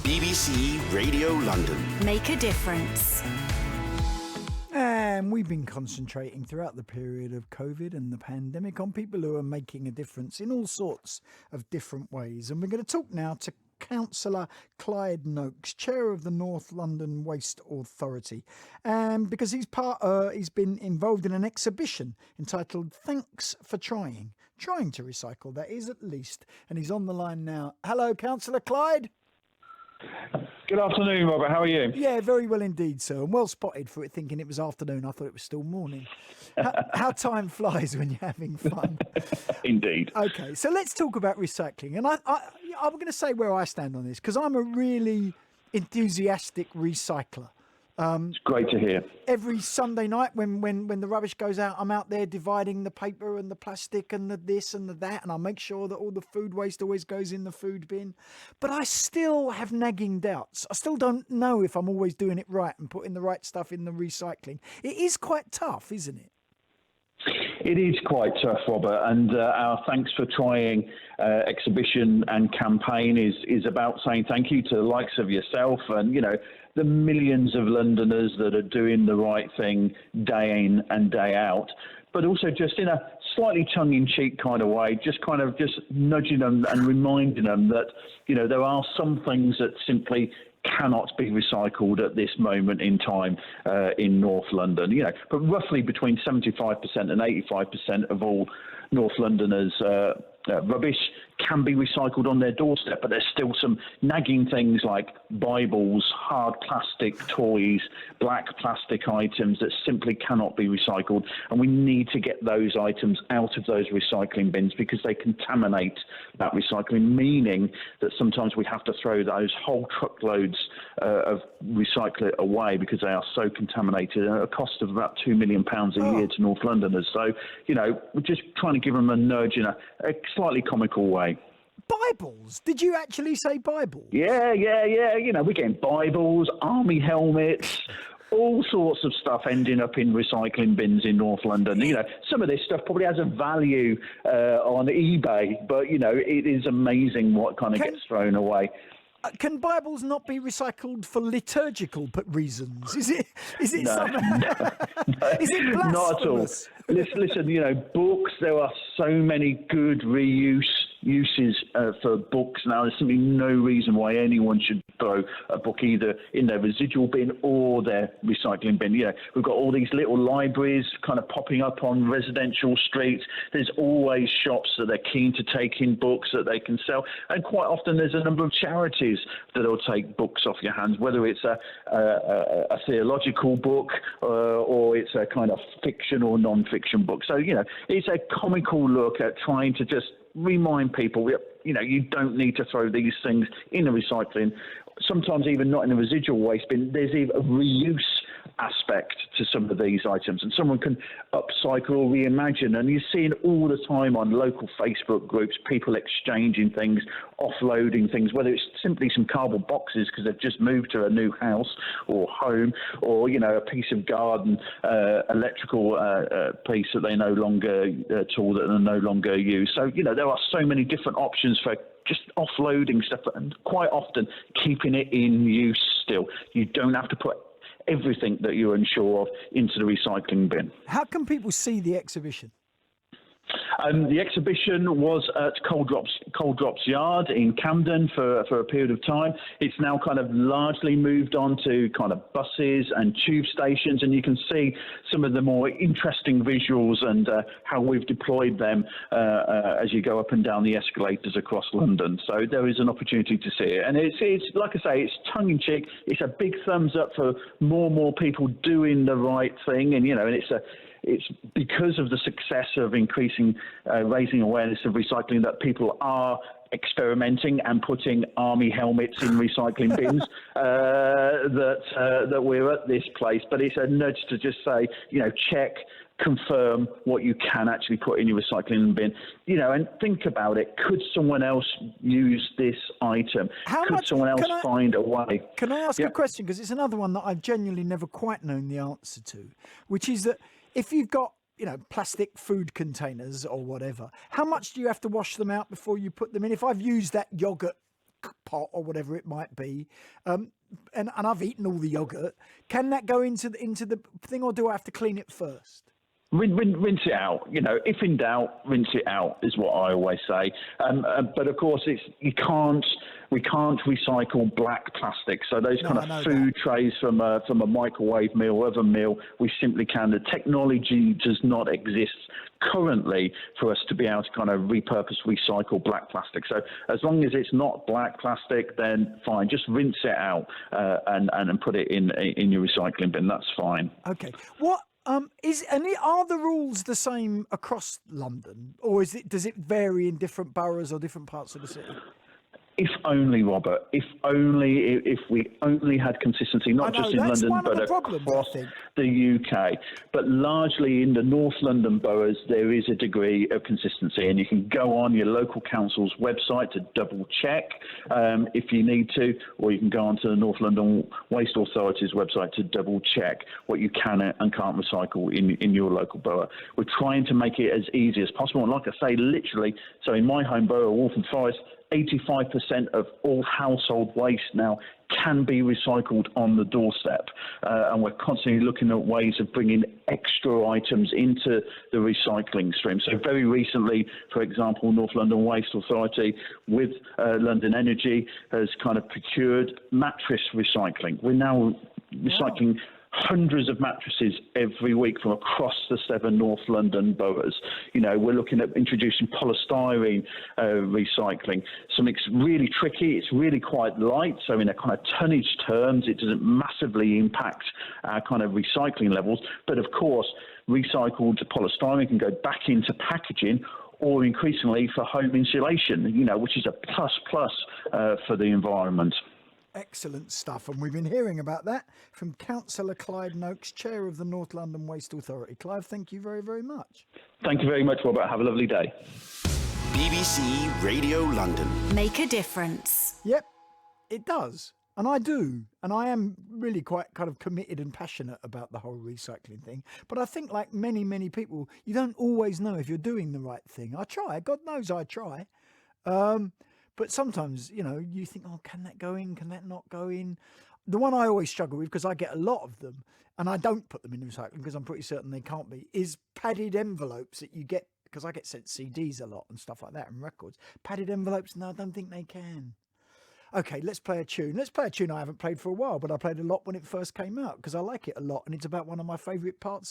BBC Radio London. Make a difference. And we've been concentrating throughout the period of COVID and the pandemic on people who are making a difference in all sorts of different ways. And we're going to talk now to Councillor Cllr Loakes, Chair of the North London Waste Authority, because he's been involved in an exhibition entitled Thanks for Trying to Recycle, that is at least, and he's on the line now. Hello, Councillor Clyde. Good afternoon, Robert. How are you? Yeah, very well indeed, sir. And well spotted for it thinking it was afternoon. I thought it was still morning. How time flies when you're having fun. Indeed. Okay, so let's talk about recycling. And I'm going to say where I stand on this, because I'm a really enthusiastic recycler. It's great to hear. Every Sunday night when the rubbish goes out, I'm out there dividing the paper and the plastic and the this and the that, and I make sure that all the food waste always goes in the food bin. But I still have nagging doubts. I still don't know if I'm always doing it right and putting the right stuff in the recycling. It is quite tough, isn't it? It is quite tough, Robert, and our Thanks for Trying exhibition and campaign is about saying thank you to the likes of yourself and, the millions of Londoners that are doing the right thing day in and day out, but also just in a slightly tongue-in-cheek kind of way, just nudging them and reminding them that, there are some things that simply cannot be recycled at this moment in time in North London. But roughly between 75% and 85% of all North Londoners' rubbish can be recycled on their doorstep, but there's still some nagging things like Bibles, hard plastic toys, black plastic items that simply cannot be recycled, and we need to get those items out of those recycling bins because they contaminate that recycling, meaning that sometimes we have to throw those whole truckloads of recycling away because they are so contaminated at a cost of about £2 million a year to North Londoners. So, we're just trying to give them a nudge in a slightly comical way. Bibles? Did you actually say Bible? Yeah. We're getting Bibles, army helmets, all sorts of stuff ending up in recycling bins in North London. Some of this stuff probably has a value on eBay, but, it is amazing what kind of gets thrown away. Can Bibles not be recycled for liturgical reasons? Is it No. Is it blasphemous? Not at all. Listen, books, there are so many good uses for books now. There's simply no reason why anyone should throw a book either in their residual bin or their recycling bin. We've got all these little libraries kind of popping up on residential streets. There's always shops that they're keen to take in books that they can sell. And quite often there's a number of charities that will take books off your hands, whether it's a theological book or it's a kind of fiction or non-fiction book. So, it's a comical look at trying to just remind people, you don't need to throw these things in the recycling, sometimes even not in the residual waste bin. There's even a reuse aspect to some of these items, and someone can upcycle or reimagine. And you're seeing all the time on local Facebook groups, people exchanging things, offloading things, whether it's simply some cardboard boxes because they've just moved to a new house or home, or, a piece of garden electrical piece that they no longer tool that they no longer use. So, there are so many different options for just offloading stuff and quite often keeping it in use still. You don't have to put everything that you're unsure of into the recycling bin. How can people see the exhibition? The exhibition was at Cllr Loakes Yard in Camden for a period of time. It's now kind of largely moved on to kind of buses and tube stations, and you can see some of the more interesting visuals and how we've deployed them as you go up and down the escalators across London. So there is an opportunity to see it. And it's like I say, it's tongue-in-cheek. It's a big thumbs up for more people doing the right thing, and it's because of the success of raising awareness of recycling that people are experimenting and putting army helmets in recycling bins that we're at this place. But it's a nudge to just say, check, confirm what you can actually put in your recycling bin, and think about it. Could someone else use this item? Could someone else find a way? Can I ask a question? Because it's another one that I've genuinely never quite known the answer to, which is that if you've got, plastic food containers or whatever, how much do you have to wash them out before you put them in? If I've used that yogurt pot or whatever it might be, and I've eaten all the yogurt. Can that go into the thing, or do I have to clean it first? Rinse it out. If in doubt, rinse it out is what I always say. But of course, we can't recycle black plastic. So those kind of food trays from a microwave meal, other meal, we simply can. The technology does not exist currently for us to be able to kind of repurpose, recycle black plastic. So as long as it's not black plastic, then fine. Just rinse it out and put it in your recycling bin. That's fine. Okay. What? Are the rules the same across London, or does it vary in different boroughs or different parts of the city? If only, Robert. If we only had consistency, not just in London, but across the UK. But largely in the North London boroughs, there is a degree of consistency, and you can go on your local council's website to double check if you need to, or you can go onto the North London Waste Authority's website to double check what you can and can't recycle in your local borough. We're trying to make it as easy as possible, and like I say, literally, so in my home borough, Waltham Forest, 85% of all household waste now can be recycled on the doorstep. And we're constantly looking at ways of bringing extra items into the recycling stream. So very recently, for example, North London Waste Authority with London Energy has kind of procured mattress recycling. We're now recycling hundreds of mattresses every week from across the 7 North London boroughs. We're looking at introducing polystyrene recycling. Something's really tricky. It's really quite light. So in a kind of tonnage terms, it doesn't massively impact our kind of recycling levels. But of course, recycled polystyrene can go back into packaging, or increasingly for home insulation, which is a plus for the environment. Excellent stuff, and we've been hearing about that from Councillor Cllr Loakes, Chair of the North London Waste Authority. Clive, thank you very, very much. Thank you very much, Robert. Have a lovely day. BBC Radio London. Make a difference. Yep, it does. And I do. And I am really quite kind of committed and passionate about the whole recycling thing. But I think, like many, many people, you don't always know if you're doing the right thing. I try. God knows I try. But sometimes, you think, oh, can that go in? Can that not go in? The one I always struggle with, because I get a lot of them, and I don't put them in recycling because I'm pretty certain they can't be, is padded envelopes that you get, because I get sent CDs a lot and stuff like that and records. Padded envelopes, no, I don't think they can. Okay, let's play a tune. Let's play a tune I haven't played for a while, but I played a lot when it first came out because I like it a lot, and it's about one of my favourite parts